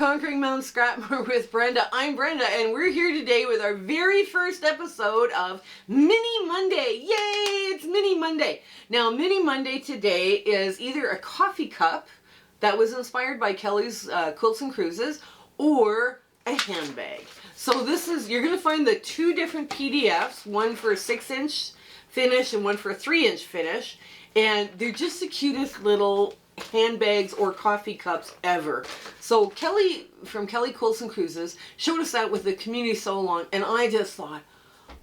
Conquering Mount Scrapmore with Brenda. I'm Brenda, and we're here today with our very first episode of Mini Monday. Yay! It's Mini Monday. Now, Mini Monday today is either a coffee cup that was inspired by Kelly's Quilts and Cruises, or a handbag. So this is, you're going to find the two different PDFs, one for a 6-inch finish and one for a 3-inch finish, and they're just the cutest little handbags or coffee cups ever. So Kelly from Kelly Quilts and Cruises showed us that with the community sew along, and I just thought,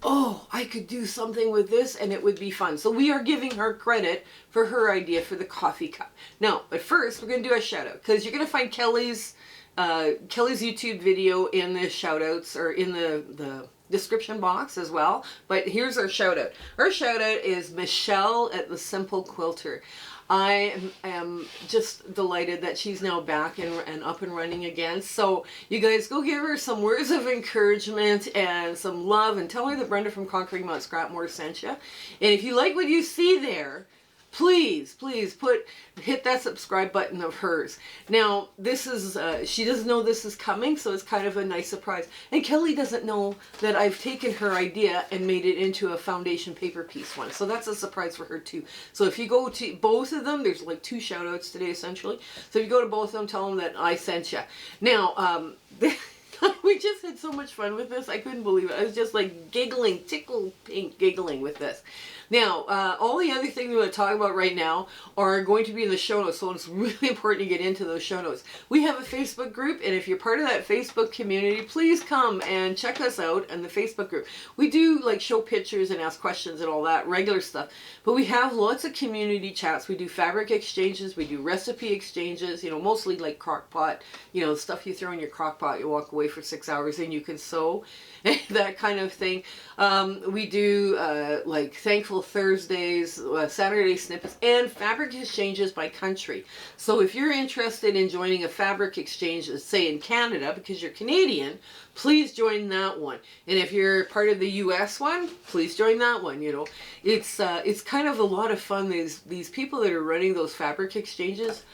oh, I could do something with this and it would be fun. So we are giving her credit for her idea for the coffee cup. Now, but first we're going to do a shout out, because you're going to find Kelly's YouTube video in the shout outs, or in the description box as well. But here's our shout out. Our shout out is Michelle at the Simple Quilter. I am just delighted that she's now back and up and running again. So you guys go give her some words of encouragement and some love, and tell her that Brenda from Conquering Mount Scrapmore sent you. And if you like what you see there, please hit that subscribe button of hers. Now, this is, she doesn't know this is coming, so it's kind of a nice surprise. And Kelly doesn't know that I've taken her idea and made it into a foundation paper piece one. So that's a surprise for her too. So if you go to both of them, there's like 2 shout outs today essentially. So if you go to both of them, tell them that I sent you. Now, we just had so much fun with this. I couldn't believe it. I was just like giggling, tickle pink giggling with this. Now, all the other things we're going to talk about right now are going to be in the show notes, so it's really important to get into those show notes. We have a Facebook group, and if you're part of that Facebook community, please come and check us out in the Facebook group. We do like show pictures and ask questions and all that regular stuff, but we have lots of community chats. We do fabric exchanges, we do recipe exchanges, you know, mostly like crock pot, you know, stuff you throw in your crock pot, you walk away for 6 hours and you can sew, that kind of thing. We do like Thankful Thursdays, Saturday snippets, and fabric exchanges by country. So if you're interested in joining a fabric exchange, say in Canada, because you're Canadian, please join that one. And if you're part of the US one, please join that one. You know, it's kind of a lot of fun. These people that are running those fabric exchanges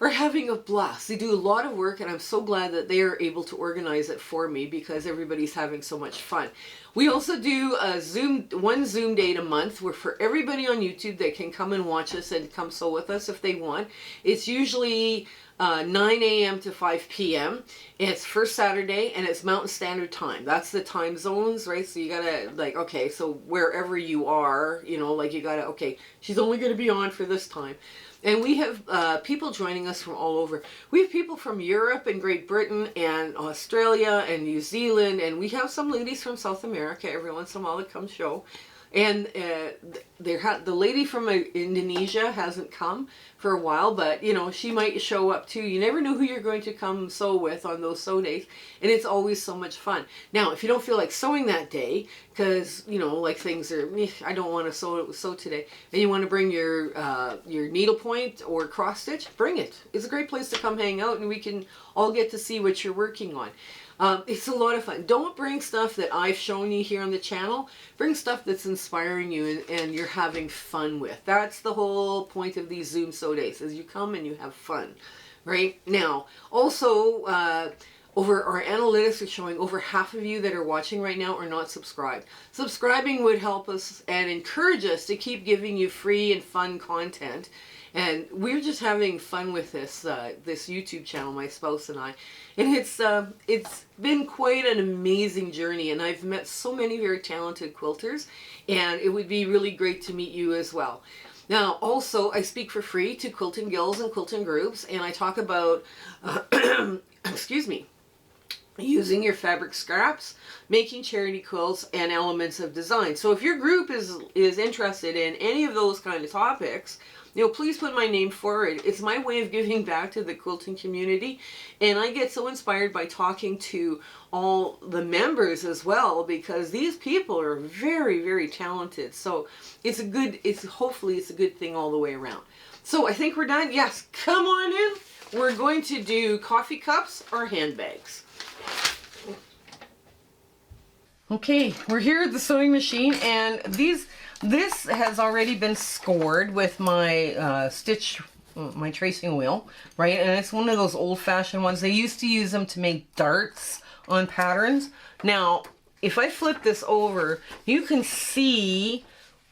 are having a blast. They do a lot of work, and I'm so glad that they are able to organize it for me, because everybody's having so much fun. We also do one Zoom date a month where for everybody on YouTube that can come and watch us and come sew with us if they want. It's usually 9 a.m. to 5 p.m. It's first Saturday, and it's Mountain Standard Time. That's the time zones, right? So you gotta, like, okay, so wherever you are, you know, like you gotta, okay, she's only gonna be on for this time. And we have people joining us from all over. We have people from Europe and Great Britain and Australia and New Zealand, and we have some ladies from South America every once in a while that come show. And the lady from Indonesia hasn't come for a while, but you know, she might show up too. You never know who you're going to come sew with on those sew days, and it's always so much fun. Now, if you don't feel like sewing that day, because you know, like things are, I don't want to sew today, and you want to bring your needlepoint or cross stitch, bring it. It's a great place to come hang out, and we can all get to see what you're working on. It's a lot of fun. Don't bring stuff that I've shown you here on the channel. Bring stuff that's inspiring you and you're having fun with. That's the whole point of these Zoom sew days, is you come and you have fun. Right? Now, also, over our analytics are showing over half of you that are watching right now are not subscribed. Subscribing would help us and encourage us to keep giving you free and fun content. And we're just having fun with this this YouTube channel, my spouse and I. And it's been quite an amazing journey, and I've met so many very talented quilters, and it would be really great to meet you as well. Now, also, I speak for free to quilting guilds and quilting groups, and I talk about, excuse me, using your fabric scraps, making charity quilts, and elements of design. So if your group is interested in any of those kind of topics, you know, please put my name forward. It's my way of giving back to the quilting community, and I get so inspired by talking to all the members as well, because these people are very, very talented. So hopefully it's a good thing all the way around. So I think we're done. Yes, come on in. We're going to do coffee cups or handbags. Okay, we're here at the sewing machine, and this has already been scored with my stitch my tracing wheel, right? And it's one of those old-fashioned ones. They used to use them to make darts on patterns. Now, if I flip this over, you can see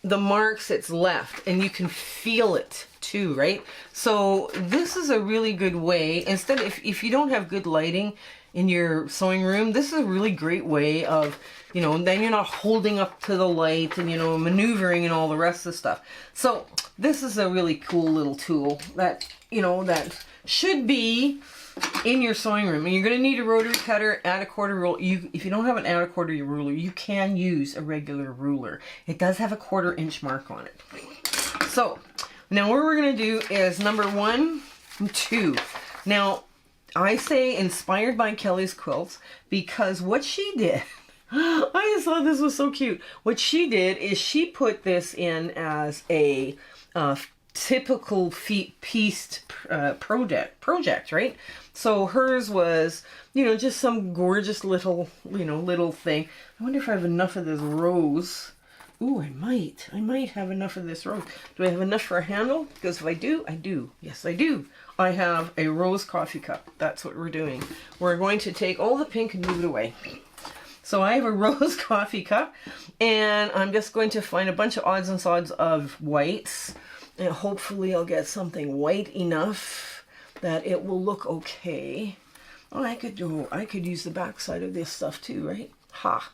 the marks it's left, and you can feel it too, right? So this is a really good way. Instead, if you don't have good lighting in your sewing room, this is a really great way of, you know, then you're not holding up to the light and, you know, maneuvering and all the rest of the stuff. So this is a really cool little tool that, you know, that should be in your sewing room. And you're going to need a rotary cutter and a quarter ruler. If you don't have an add a quarter ruler, you can use a regular ruler. It does have a 1/4 inch mark on it. So now what we're going to do is number 1 and 2. Now, I say inspired by Kelly's quilts because what she did, I just thought this was so cute. What she did is she put this in as a typical pieced project, right? So hers was, you know, just some gorgeous little, you know, little thing. I wonder if I have enough of this rose. Ooh, I might have enough of this rose. Do I have enough for a handle? Because if I do, I do. Yes, I do. I have a rose coffee cup. That's what we're doing. We're going to take all the pink and move it away. So I have a rose coffee cup, and I'm just going to find a bunch of odds and sods of whites, and hopefully I'll get something white enough that it will look okay. Oh, I could use the back side of this stuff too, right? Ha!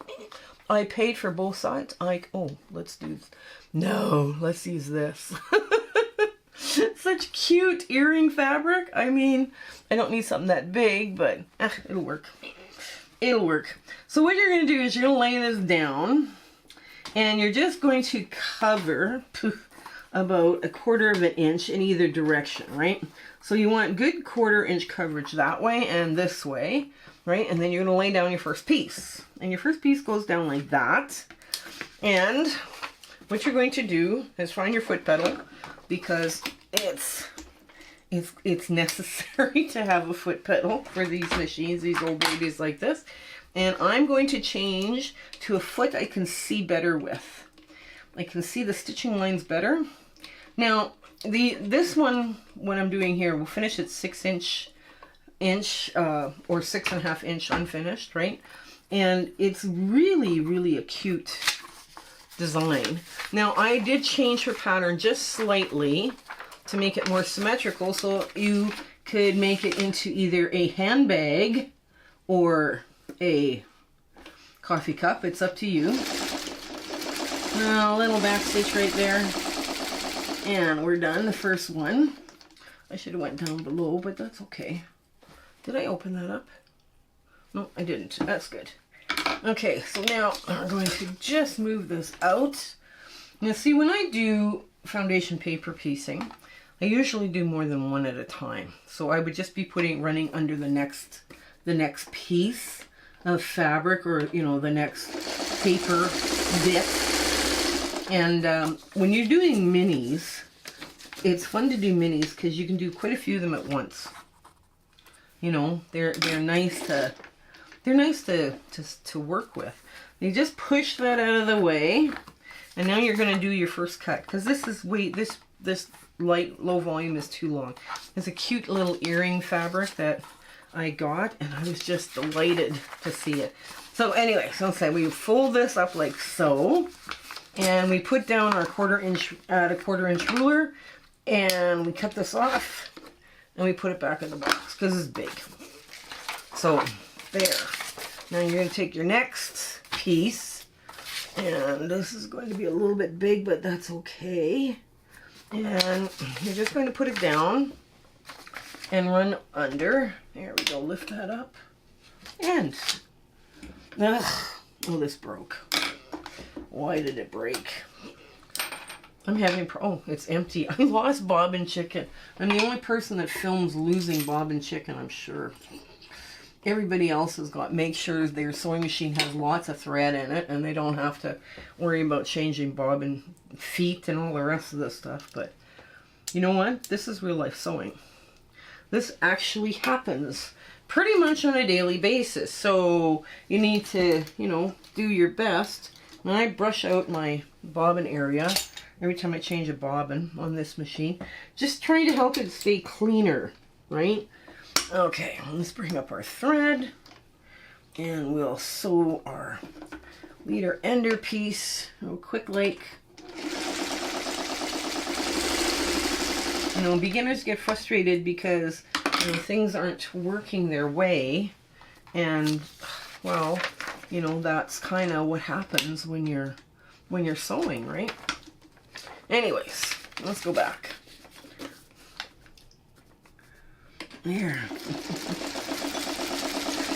I paid for both sides. Let's use this. Such cute earring fabric. I mean, I don't need something that big, but it'll work. It'll work. So what you're going to do is you're going to lay this down, and you're just going to cover about a 1/4 inch in either direction, right? So you want good 1/4 inch coverage that way and this way, right? And then you're going to lay down your first piece. And your first piece goes down like that. And what you're going to do is find your foot pedal, because it's necessary to have a foot pedal for these machines, these old babies like this. And I'm going to change to a foot I can see better with. I can see the stitching lines better. Now, this one, what I'm doing here, will finish at 6 inch or 6.5 inch unfinished, right? And it's really, really a cute design. Now, I did change her pattern just slightly to make it more symmetrical, so you could make it into either a handbag or a coffee cup. It's up to you. A little back stitch right there, and we're done. The first one. I should have went down below, but that's okay. Did I open that up? No, I didn't. That's good. Okay, so now I'm going to just move this out. Now see, when I do foundation paper piecing, I usually do more than one at a time. So I would just be running under the next piece of fabric, or, you know, the next paper bit. And when you're doing minis, it's fun to do minis because you can do quite a few of them at once. You know, they're nice to work with. You just push that out of the way, and now you're going to do your first cut, because this low volume is too long. It's a cute little earring fabric that I got, and I was just delighted to see it. So anyway, we fold this up like so, and we put down our 1/4 inch at a 1/4 inch ruler, and we cut this off, and we put it back in the box because it's big. So there. Now you're going to take your next piece, and this is going to be a little bit big, but that's okay. And you're just going to put it down and run under. There we go. Lift that up. And oh, this broke. Why did it break? I'm having oh, it's empty. I lost Bob and Chicken. I'm the only person that films losing Bob and Chicken, I'm sure. Everybody else has make sure their sewing machine has lots of thread in it, and they don't have to worry about changing bobbin feet and all the rest of this stuff. But you know what? This is real life sewing. This actually happens pretty much on a daily basis. So you need to, you know, do your best. When I brush out my bobbin area, every time I change a bobbin on this machine. Just trying to help it stay cleaner, right? Okay, let's bring up our thread and we'll sew our leader ender piece real quick like. You know, beginners get frustrated because things aren't working their way, and well, you know, that's kind of what happens when you're sewing, right? Anyways, let's go back. There.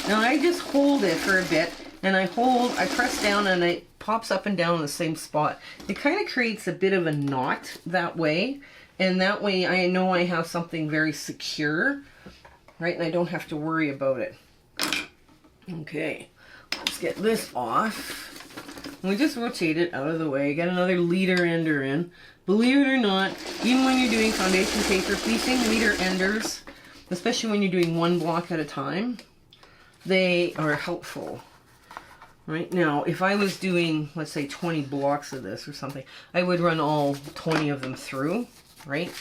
Now I just hold it for a bit, and I press down, and it pops up and down in the same spot. It kind of creates a bit of a knot that way. And that way I know I have something very secure, right? And I don't have to worry about it. Okay, let's get this off. And we just rotate it out of the way. Get another leader ender in. Believe it or not, even when you're doing foundation paper piecing, leader enders, especially when you're doing one block at a time, they are helpful. Right now, if I was doing, let's say 20 blocks of this or something, I would run all 20 of them through. Right?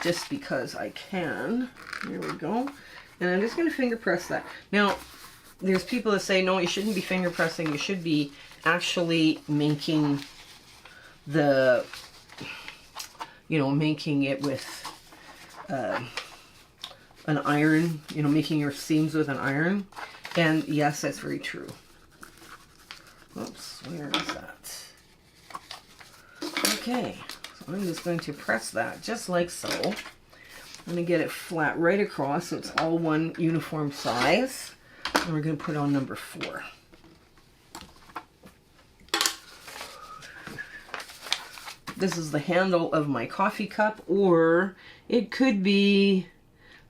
Just because I can. There we go. And I'm just going to finger press that. Now, there's people that say, no, you shouldn't be finger pressing. You should be actually making the, you know, making it with an iron, you know, making your seams with an iron. And yes, that's very true. Oops, where is that? Okay. I'm just going to press that just like so. I'm going to get it flat right across so it's all one uniform size. And we're going to put on number 4. This is the handle of my coffee cup, or it could be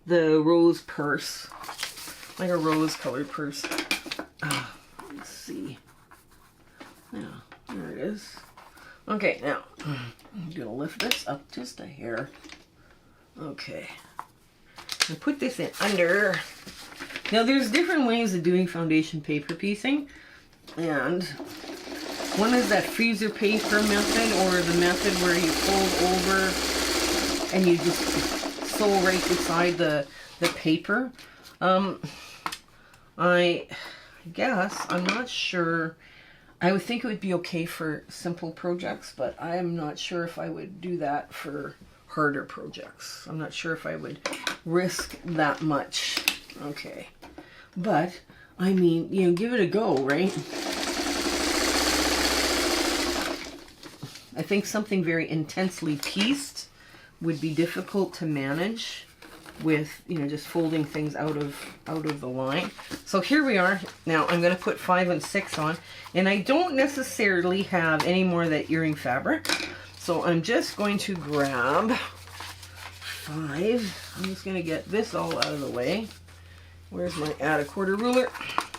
the rose purse, like a rose colored purse. Let's see. Yeah, there it is. Okay, now I'm gonna lift this up just a hair. Okay, and put this in under. Now there's different ways of doing foundation paper piecing, and one is that freezer paper method, or the method where you fold over and you just sew right beside the paper. I guess, I'm not sure. I would think it would be okay for simple projects, but I'm not sure if I would do that for harder projects. I'm not sure if I would risk that much. Okay. But, I mean, you know, give it a go, right? I think something very intensely pieced would be difficult to manage with, you know, just folding things out of the line. So here we are. Now I'm going to put 5 and 6 on, and I don't necessarily have any more of that earring fabric, so I'm just going to grab 5. I'm just going to get this all out of the way. Where's my add a quarter ruler?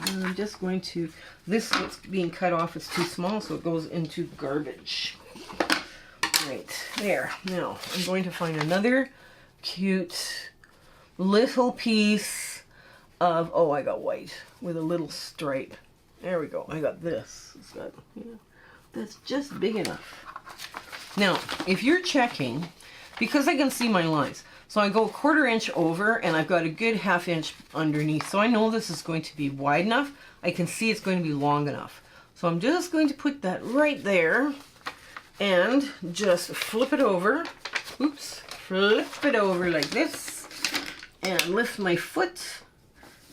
And I'm just going to, this what's being cut off is too small, so it goes into garbage. Right there. Now I'm going to find another cute little piece of, oh, I got white with a little stripe. There we go. I got this. It's got, you know, that's just big enough. Now, if you're checking, because I can see my lines, so I go 1/4 inch over, and I've got a good 1/2 inch underneath. So I know this is going to be wide enough. I can see it's going to be long enough. So I'm just going to put that right there and just flip it over. Oops. Flip it over like this. And lift my foot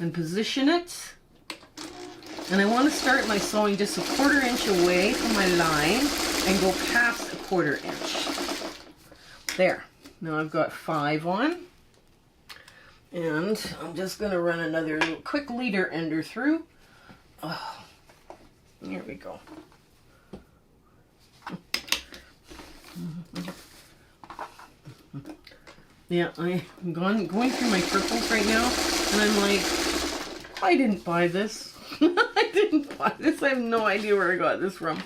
and position it. And I want to start my sewing just a 1/4 inch away from my line and go past a 1/4 inch. There. Now I've got 5 on. And I'm just going to run another little quick leader ender through. Oh, here we go. Yeah, I'm going through my purples right now, and I'm like, I didn't buy this. I didn't buy this. I have no idea where I got this from.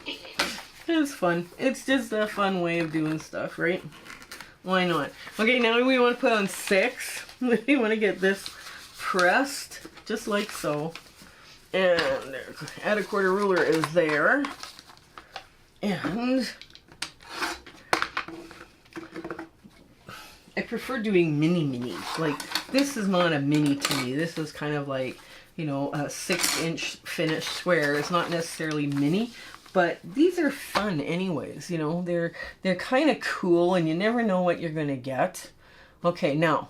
It's fun. It's just a fun way of doing stuff, right? Why not? Okay, now we want to put on 6. We want to get this pressed, just like so. And add a quarter ruler is there. And I prefer doing minis. Like, this is not a mini to me. This is kind of like, you know, a 6-inch finished square. It's not necessarily mini, but these are fun anyways. You know, they're kind of cool, and you never know what you're gonna get. Okay, now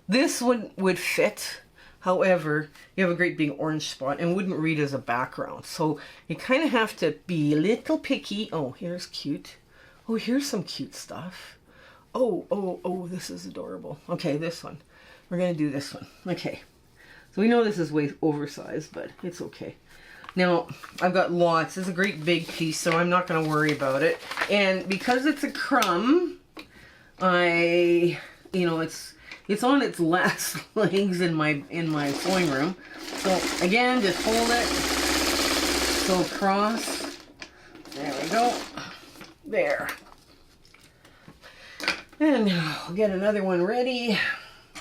this one would fit. However, you have a great big orange spot and wouldn't read as a background. So you kind of have to be a little picky. Oh, here's cute. Oh, here's some cute stuff. Oh, this is adorable. Okay, this one. We're going to do this one. Okay. So we know this is way oversized, but it's okay. Now, I've got lots. It's a great big piece, so I'm not going to worry about it. And because it's a crumb, you know, it's on its last legs in my sewing room. So again, just hold it. So across. There we go. There. And now I'll get another one ready.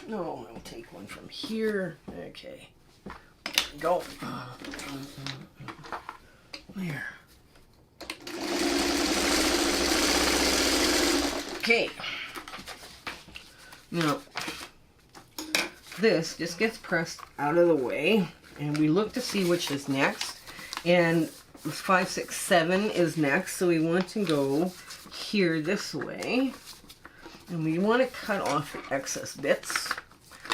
No, I'll take one from here. Okay. There we go. There. Okay. Now, this just gets pressed out of the way, and we look to see which is next. And 5, 6, 7 is next, so we want to go here this way. And we want to cut off the excess bits.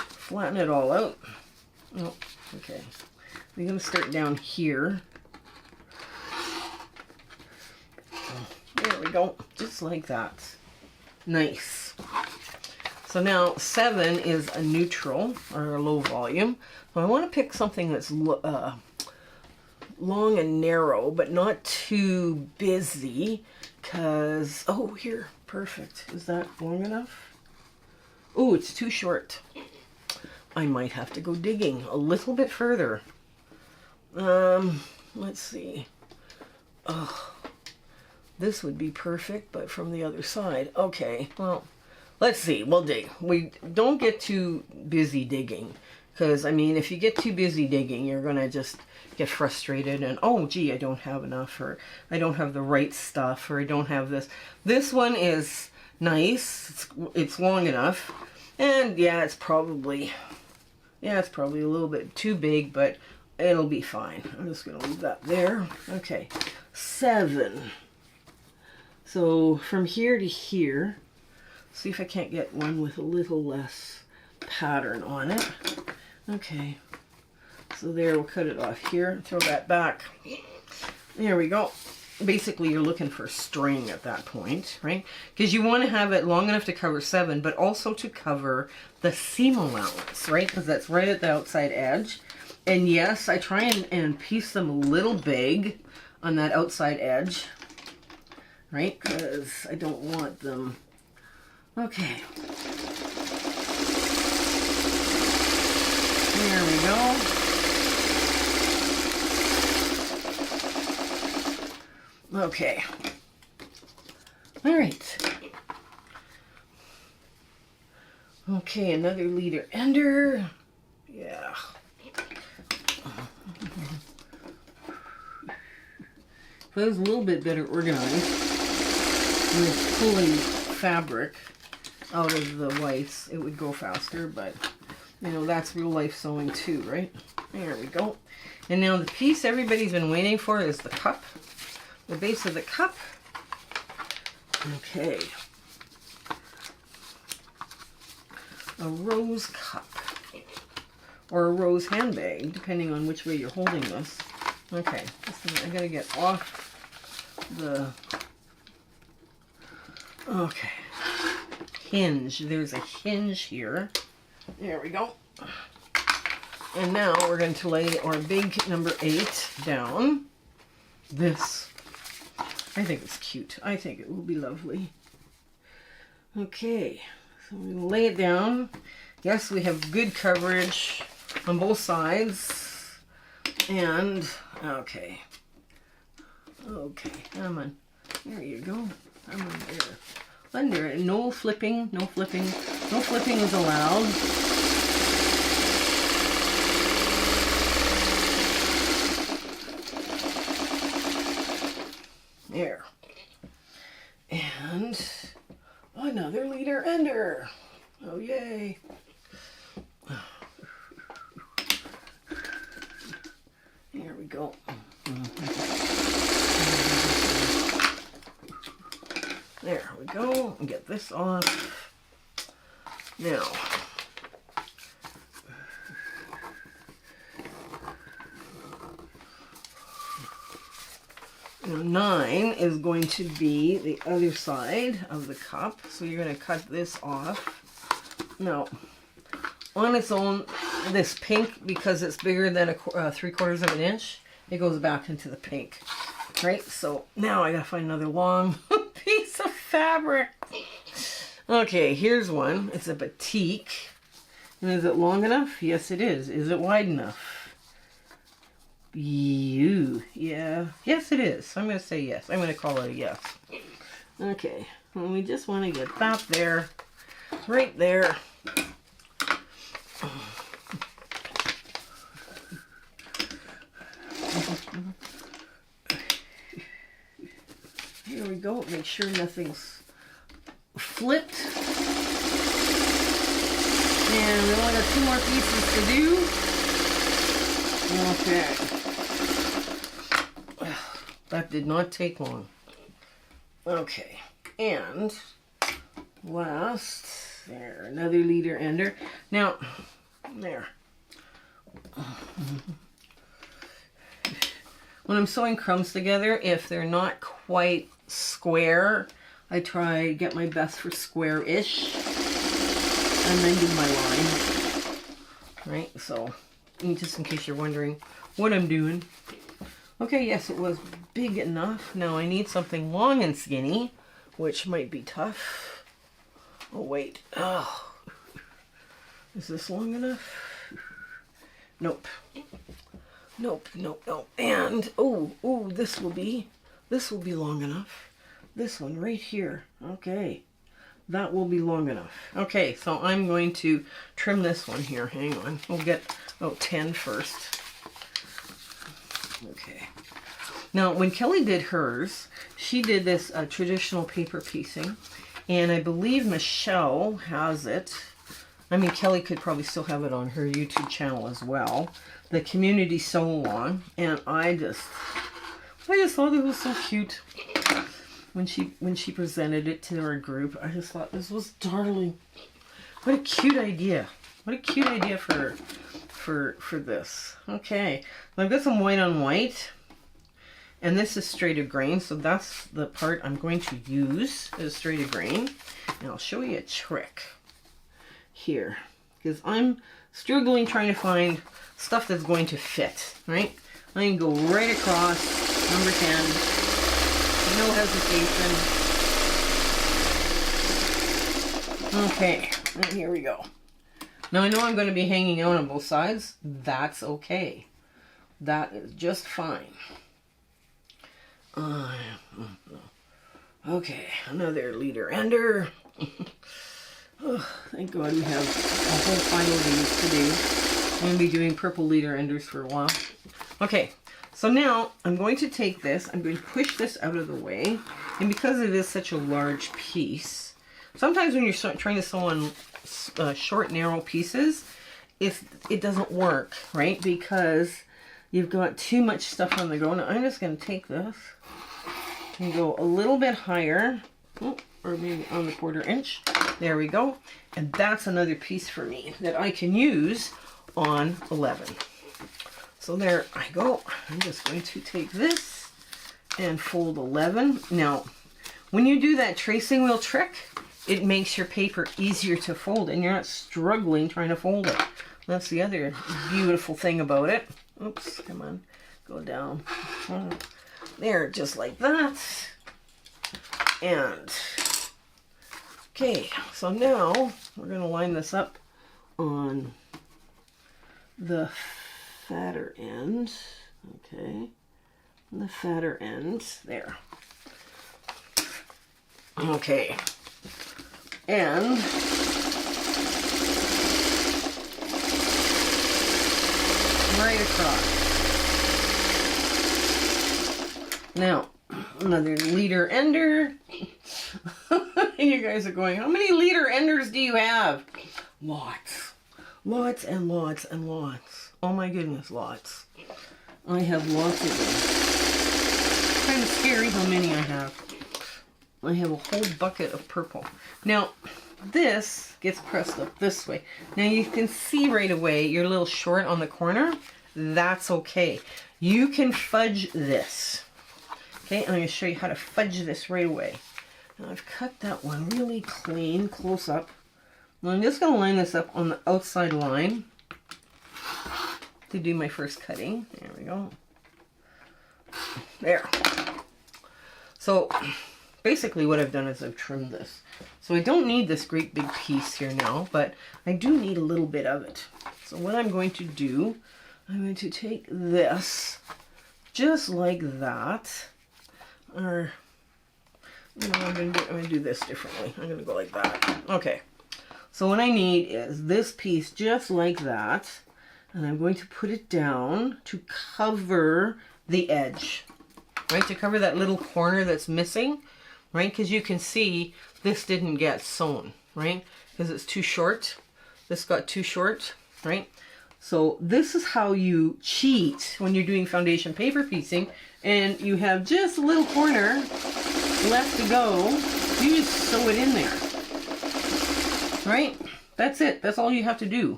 Flatten it all out. Oh, okay. We're going to start down here. There we go. Just like that. Nice. So now 7 is a neutral or a low volume. So I want to pick something that's long and narrow, but not too busy. Because, oh, here, perfect. Is that long enough? Oh, it's too short. I might have to go digging a little bit further. Let's see. Oh, this would be perfect, but from the other side. Okay, well, let's see. We'll dig. We don't get too busy digging. Because, I mean, if you get too busy digging, you're going to just get frustrated and, oh, gee, I don't have enough, or I don't have the right stuff, or I don't have this. This one is nice. It's long enough. And, yeah, it's probably a little bit too big, but it'll be fine. I'm just going to leave that there. Okay, 7. So, from here to here, see if I can't get one with a little less pattern on it. Okay, so there, we'll cut it off here, throw that back. There we go. Basically, you're looking for string at that point, right? Because you want to have it long enough to cover 7, but also to cover the seam allowance, right? Because that's right at the outside edge. And yes, I try and piece them a little big on that outside edge, right? Because I don't want them. Okay. There we go. Okay. All right. Okay, another leader ender. Yeah. If it was a little bit better organized with pulling fabric out of the whites, it would go faster, but you know, that's real life sewing too, right? There we go. And now the piece everybody's been waiting for is the cup. The base of the cup. Okay. A rose cup. Or a rose handbag, depending on which way you're holding this. Okay. I gotta get off the... Okay. Hinge. There's a hinge here. There we go. And now we're going to lay our big number 8 down. This. I think it's cute. I think it will be lovely. Okay. So we will lay it down. Yes, we have good coverage on both sides. And, okay. Okay, come on. There you go. Come on there. Under it. No flipping, no flipping. No flipping is allowed. There. And another leader ender. Oh, yay. Here we go. There we go. Get this off. Now, now 9 is going to be the other side of the cup. So you're going to cut this off. Now, on its own, this pink, because it's bigger than a 3/4 of an inch, it goes back into the pink. Right? So now I got to find another long piece of fabric. Okay, here's one. It's a batik. And is it long enough? Yes, it is. Is it wide enough? Yeah. Yes, it is. I'm going to say yes. I'm going to call it a yes. Okay. Well, we just want to get that there. Right there. Here we go. Make sure nothing's flipped. And we only got 2 more pieces to do. Okay. That did not take long. Okay. And last, there, another leader ender. Now, there. When I'm sewing crumbs together, if they're not quite square, I try get my best for square-ish, and then do my line. Right, so just in case you're wondering what I'm doing. Okay, yes, it was big enough. Now I need something long and skinny, which might be tough. Oh wait, oh, is this long enough? Nope. Nope, nope, nope. And oh, this will be long enough. This one right here. Okay. That will be long enough. Okay, so I'm going to trim this one here. Hang on. We'll get 10 first. Okay. Now, when Kelly did hers, she did this traditional paper piecing, and I believe Michelle has it. I mean, Kelly could probably still have it on her YouTube channel as well. The Community Sew Along, and I just thought it was so cute when she presented it to our group. I just thought this was darling. What a cute idea! What a cute idea for this. Okay, I've got some white on white, and this is straight of grain, so that's the part I'm going to use is straight of grain. And I'll show you a trick here, because I'm struggling trying to find stuff that's going to fit, right? I can go right across, number 10, no hesitation. Okay, and here we go. Now I know I'm going to be hanging out on both sides. That's okay. That is just fine. Okay, another leader ender. Oh, thank God we have a whole pile of these to do. I'm going to be doing purple leader enders for a while. Okay, so now I'm going to take this, I'm going to push this out of the way, and because it is such a large piece, sometimes when you're trying to sew on short, narrow pieces, it doesn't work, right? Because you've got too much stuff on the go. Now I'm just going to take this and go a little bit higher, or maybe on the 1/4 inch. There we go. And that's another piece for me that I can use on 11. So there I go. I'm just going to take this and fold 11. Now, when you do that tracing wheel trick, it makes your paper easier to fold and you're not struggling trying to fold it. That's the other beautiful thing about it. Oops, come on, go down. There, just like that. And okay, so now we're going to line this up on the fatter end. Okay, the fatter end there. Okay, and right across. Now, another leader ender. You guys are going, how many liter enders do you have? Lots. Lots and lots and lots. Oh my goodness, lots. I have lots of them. It's kind of scary how many I have. I have a whole bucket of purple. Now, this gets pressed up this way. Now you can see right away you're a little short on the corner. That's okay. You can fudge this. Okay, I'm going to show you how to fudge this right away. Now I've cut that one really clean, close up. Now I'm just going to line this up on the outside line to do my first cutting. There we go. There. So basically what I've done is I've trimmed this. So I don't need this great big piece here now, but I do need a little bit of it. So what I'm going to do, I'm going to take this just like that. Or, you know, I'm going to do this differently. I'm going to go like that. Okay. So what I need is this piece just like that. And I'm going to put it down to cover the edge. Right? To cover that little corner that's missing. Right? Because you can see this didn't get sewn. Right? Because it's too short. This got too short. Right? So this is how you cheat when you're doing foundation paper piecing and you have just a little corner left to go. You just sew it in there. Right? That's it. That's all you have to do.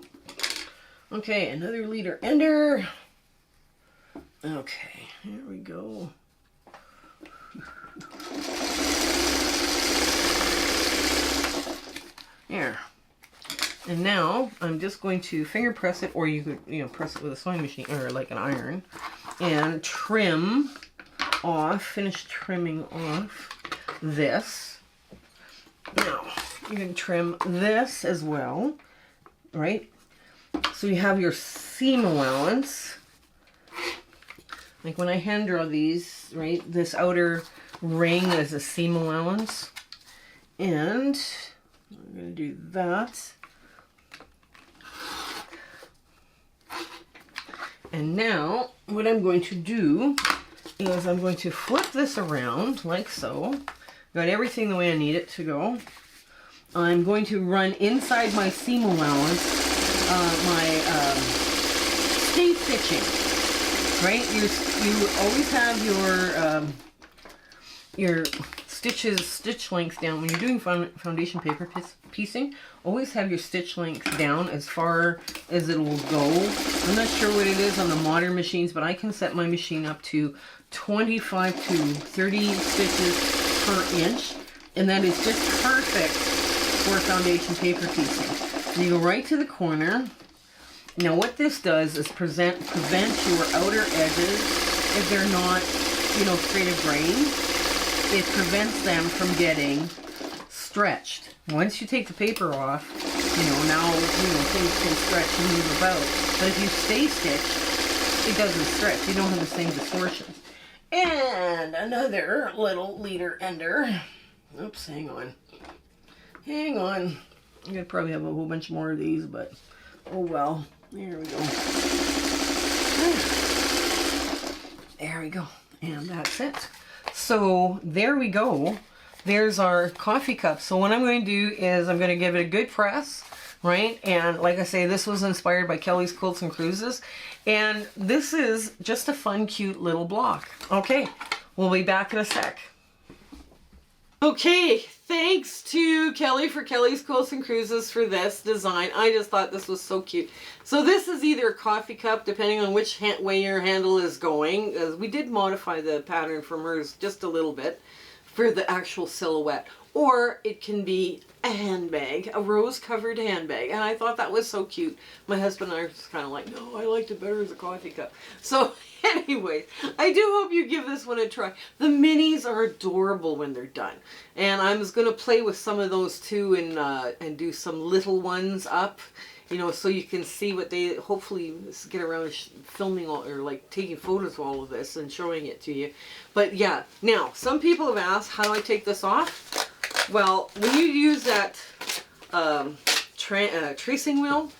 Okay, another leader ender. Okay, here we go. There. And now I'm just going to finger press it, or you could, you know, press it with a sewing machine or like an iron, and trim off, finish trimming off this. Now you can trim this as well, right? So you have your seam allowance. Like when I hand draw these, right, this outer ring is a seam allowance. And I'm going to do that. And now what I'm going to do is I'm going to flip this around like so. Got everything the way I need it to go. I'm going to run inside my seam allowance my stay stitching. Right? You always have your stitches, stitch length down. When you're doing foundation paper piecing, always have your stitch length down as far as it will go. I'm not sure what it is on the modern machines, but I can set my machine up to 25 to 30 stitches per inch, and that is just perfect for foundation paper piecing. And you go right to the corner. Now what this does is prevent your outer edges, if they're not, you know, straight of grain. It prevents them from getting stretched. Once you take the paper off, you know, now, you know, things can stretch and move about. But if you stay stitched, it doesn't stretch. You don't have the same distortion. And another little leader ender. Oops, hang on. Hang on. I'm going to probably have a whole bunch more of these, but oh well. There we go. There we go. And that's it. So there we go. There's our coffee cup. So what I'm going to do is I'm going to give it a good press, right? And like I say, this was inspired by Kelly's Quilts and Cruises. And this is just a fun, cute little block. Okay, we'll be back in a sec. Okay, thanks to Kelly for Kelly's Quilts and Cruises for this design. I just thought this was so cute. So this is either a coffee cup, depending on which way your handle is going. We did modify the pattern from hers just a little bit for the actual silhouette. Or it can be a handbag, a rose-covered handbag. And I thought that was so cute. My husband and I were just kind of like, no, I liked it better as a coffee cup. So anyways, I do hope you give this one a try. The minis are adorable when they're done. And I was going to play with some of those too and do some little ones up. You know, so you can see what they, hopefully get around filming all, or like taking photos of all of this and showing it to you. But yeah, now, some people have asked, how do I take this off? Well, when you use that tracing wheel,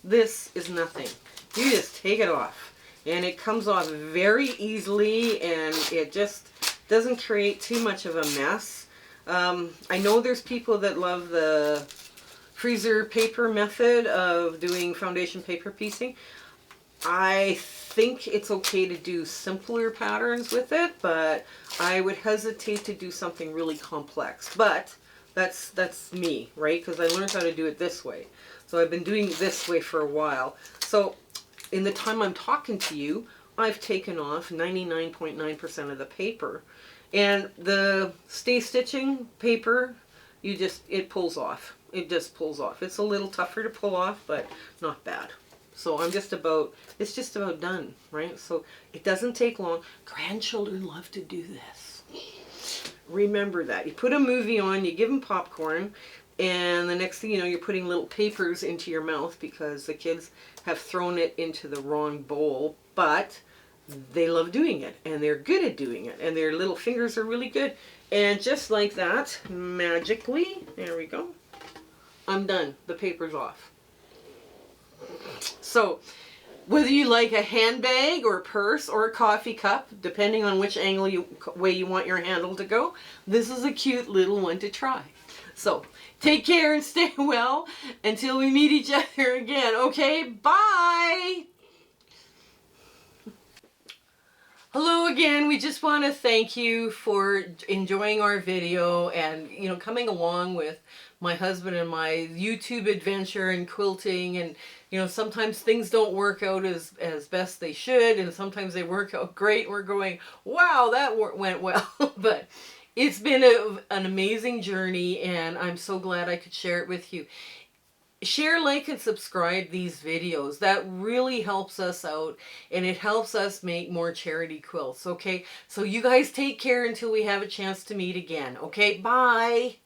this is nothing. You just take it off. And it comes off very easily, and it just doesn't create too much of a mess. I know there's people that love the freezer paper method of doing foundation paper piecing. I think it's okay to do simpler patterns with it, but I would hesitate to do something really complex. But that's me, right? Because I learned how to do it this way. So I've been doing it this way for a while. So in the time I'm talking to you, I've taken off 99.9% of the paper. And the stay stitching paper, it pulls off. It just pulls off. It's a little tougher to pull off, but not bad. So it's just about done, right? So it doesn't take long. Grandchildren love to do this. Remember that. You put a movie on, you give them popcorn, and the next thing you know, you're putting little papers into your mouth because the kids have thrown it into the wrong bowl, but they love doing it, and they're good at doing it, and their little fingers are really good. And just like that, magically, there we go, I'm done. The paper's off. So, whether you like a handbag or a purse or a coffee cup, depending on which way you want your handle to go, this is a cute little one to try. So, take care and stay well until we meet each other again. Okay, bye! Hello again. We just want to thank you for enjoying our video and, coming along with my husband and my YouTube adventure and quilting. And, sometimes things don't work out as best they should, and sometimes they work out great. We're going, wow, that went well. But it's been an amazing journey, and I'm so glad I could share it with you. Share, like, and subscribe these videos. That really helps us out, and it helps us make more charity quilts, okay? So you guys take care until we have a chance to meet again, okay? Bye!